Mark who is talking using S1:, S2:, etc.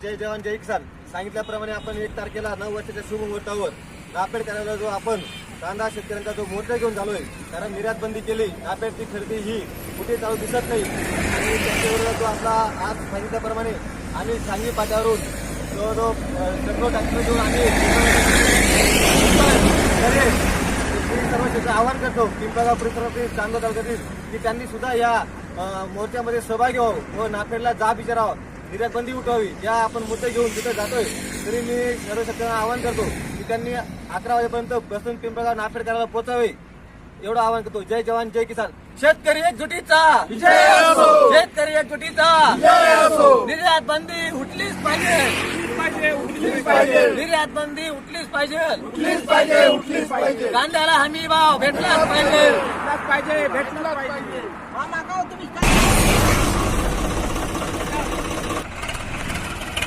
S1: जय जवान जय किसान सांगितल्याप्रमाणे आपण 1 तारखेला 9 वर्षाच्या शुभ मुहूर्तावर नाफेड करायला जो आपण कांदा शेतकऱ्यांचा जो मोर्चा घेऊन झालोय, कारण निर्यात बंदी केली, नाफेडची खरेदी ही कुठे चालू दिसत नाही आणि त्याच्यावर जो आपला आज सांगितल्याप्रमाणे आम्ही सांगली पाट्यावरून जो शेकडो ट्रॅक्टर घेऊन आम्ही सर्व शेतकरी आवाहन करतो पिंपळगाव परिसरातील चांदोद तालुक्यातील की त्यांनी सुद्धा या मोर्चामध्ये सहभागी व्हावं व नाफेडला जाब विचारावा, निर्यात बंदी उठवावी. या आपण मुद्दे घेऊन तिथे जातोय तरी मी सर्व शेतकऱ्यांना आवाहन करतो की त्यांनी 11 वाजेपर्यंत बसून पिंपळगाव नाफेड करायला पोहोचावे एवढं आवाहन करतो. जय जवान जय किसान. शेतकरी एकजुटीचा विजय असो, शेतकरी एकजुटीचा विजय असो. निर्यात बंदी उठलीच पाहिजे, निर्यात बंदी उठलीच पाहिजे, कांद्याला हमी भाव भेटलाच पाहिजे.